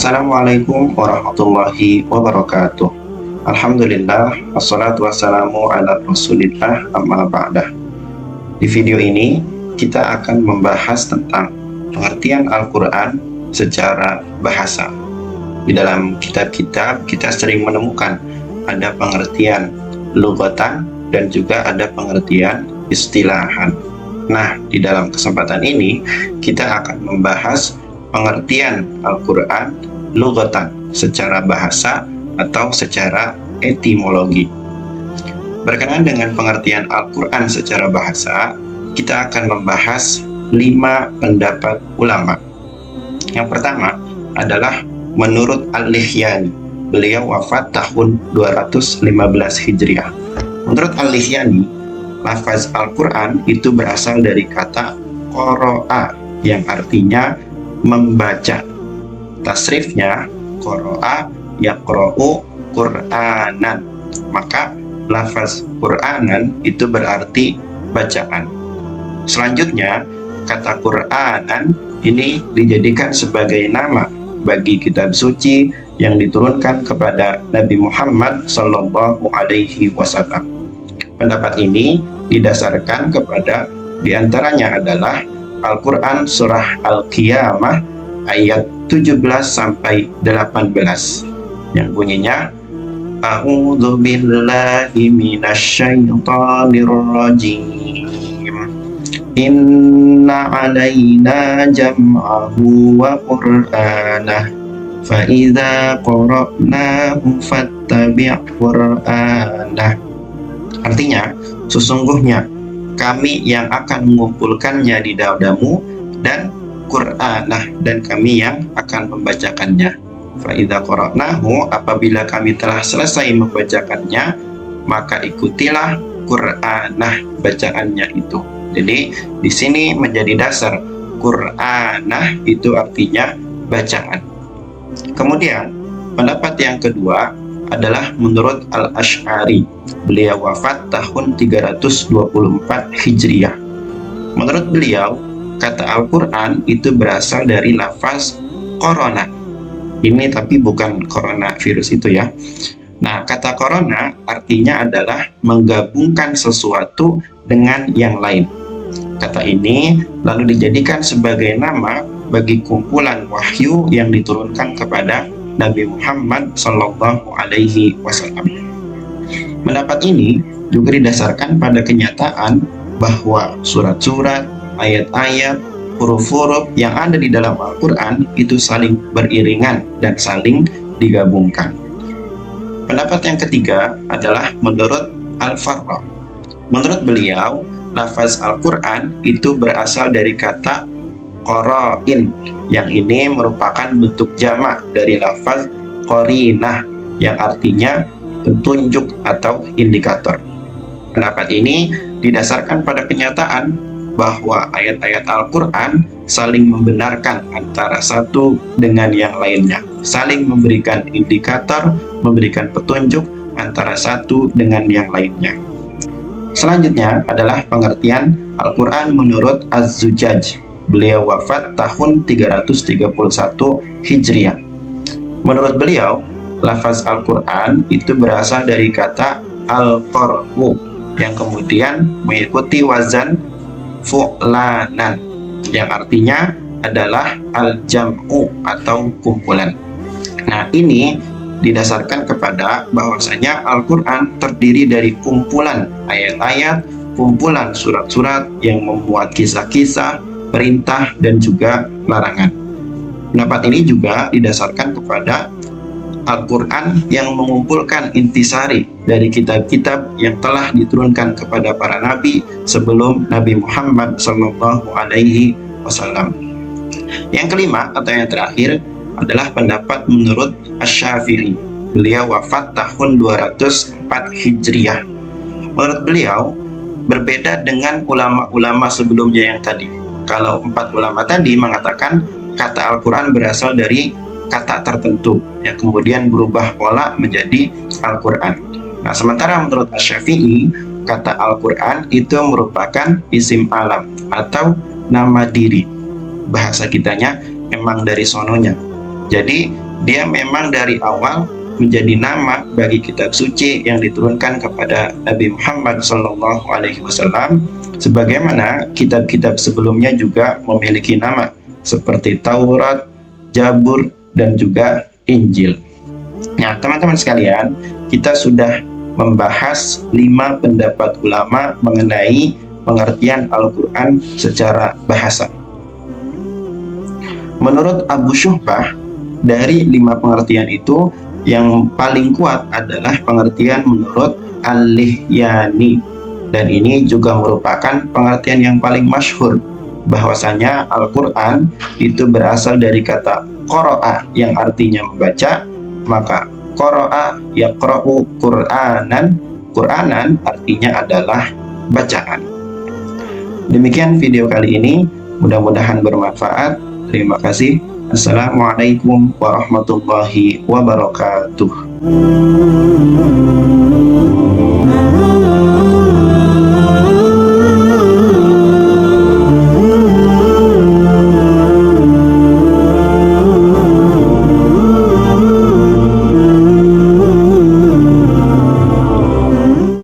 Assalamualaikum warahmatullahi wabarakatuh. Alhamdulillah, wassalatu wassalamu ala rasulillah amma ba'dah. Di video ini, kita akan membahas tentang pengertian Al-Quran secara bahasa. Di dalam kitab-kitab, kita sering menemukan ada pengertian lughatan dan juga ada pengertian istilahan. Nah, di dalam kesempatan ini, kita akan membahas pengertian Al-Quran lughatan secara bahasa atau secara etimologi. Berkenaan dengan pengertian Al-Quran secara bahasa, kita akan membahas 5 pendapat ulama. Yang pertama adalah menurut Al-Lihyani. Beliau wafat tahun 215 Hijriah. Menurut Al-Lihyani, lafaz Al-Quran itu berasal dari kata qoro'a yang artinya membaca. Tasrifnya qoro'a yaqro'u Qur'anan. Maka lafaz Qur'anan itu berarti bacaan. Selanjutnya, kata Qur'anan ini dijadikan sebagai nama bagi kitab suci yang diturunkan kepada Nabi Muhammad Sallallahu Alaihi Wasallam. Pendapat ini didasarkan kepada diantaranya adalah Al-Quran Surah Al-Qiyamah ayat 17 sampai 18 yang bunyinya A'udzu billahi minasyaitonir rajim. Inna 'alaina jam'ahu wa qur'anah fa idza qara'nahu fattabi' qur'anah. Artinya, sesungguhnya kami yang akan mengumpulkannya di dadamu dan Qur'anah, dan kami yang akan membacakannya. Fa'idha qara'nahu, apabila kami telah selesai membacakannya, maka ikutilah Qur'anah, bacaannya itu. Jadi di sini menjadi dasar Qur'anah itu artinya bacaan. Kemudian pendapat yang kedua adalah menurut Al-Asy'ari. Beliau wafat tahun 324 Hijriah. Menurut beliau, kata Al-Quran itu berasal dari lafaz korona. Ini tapi bukan coronavirus itu ya. Nah, kata korona artinya adalah menggabungkan sesuatu dengan yang lain. Kata ini lalu dijadikan sebagai nama bagi kumpulan wahyu yang diturunkan kepada Nabi Muhammad Sallallahu Alaihi Wasallam. Pendapat ini juga didasarkan pada kenyataan bahwa surat-surat, ayat-ayat, huruf-huruf yang ada di dalam Al-Quran itu saling beriringan dan saling digabungkan. Pendapat yang ketiga adalah menurut Al-Farra. Menurut beliau, lafaz Al-Quran itu berasal dari kata qara'in, yang ini merupakan bentuk jamak dari lafaz qarinah yang artinya petunjuk atau indikator. Pendapat ini didasarkan pada kenyataan bahwa ayat-ayat Al-Quran saling membenarkan antara satu dengan yang lainnya, saling memberikan indikator, memberikan petunjuk antara satu dengan yang lainnya. Selanjutnya adalah pengertian Al-Quran menurut Az-Zujaj. Beliau wafat tahun 331 Hijriah. Menurut beliau, lafaz Al-Quran itu berasal dari kata al-qar'u yang kemudian mengikuti wazan fu'lanan yang artinya adalah al-jam'u atau kumpulan. Nah, ini didasarkan kepada bahwasanya Al-Quran terdiri dari kumpulan ayat-ayat, kumpulan surat-surat yang memuat kisah-kisah, perintah dan juga larangan. Pendapat ini juga didasarkan kepada Al-Quran yang mengumpulkan intisari dari kitab-kitab yang telah diturunkan kepada para nabi sebelum Nabi Muhammad Sallallahu Alaihi Wasallam. Yang kelima atau yang terakhir adalah pendapat menurut Asy-Syafi'i. Beliau wafat tahun 204 Hijriah. Menurut beliau, berbeda dengan ulama-ulama sebelumnya yang tadi. Kalau 4 ulama tadi mengatakan kata Al-Quran berasal dari kata tertentu yang kemudian berubah pola menjadi Al-Quran. Nah, sementara menurut Asy-Syafi'i, kata Al-Quran itu merupakan isim alam atau nama diri. Bahasa kitanya memang dari sononya. Jadi Dia memang dari awal menjadi nama bagi kitab suci yang diturunkan kepada Nabi Muhammad SAW, sebagaimana kitab-kitab sebelumnya juga memiliki nama seperti Taurat, Zabur, dan juga Injil. Nah, teman-teman sekalian, kita sudah membahas 5 pendapat ulama mengenai pengertian Al-Quran secara bahasa. Menurut Abu Syuhbah, dari 5 pengertian itu, yang paling kuat adalah pengertian menurut Al-Lihyani, dan ini juga merupakan pengertian yang paling masyhur, bahwasanya Al-Quran itu berasal dari kata qara'a yang artinya membaca, maka qara'a yaqra'u Qur'anan, Qur'anan artinya adalah bacaan. Demikian video kali ini, mudah-mudahan bermanfaat. Terima kasih. Assalamualaikum warahmatullahi wabarakatuh.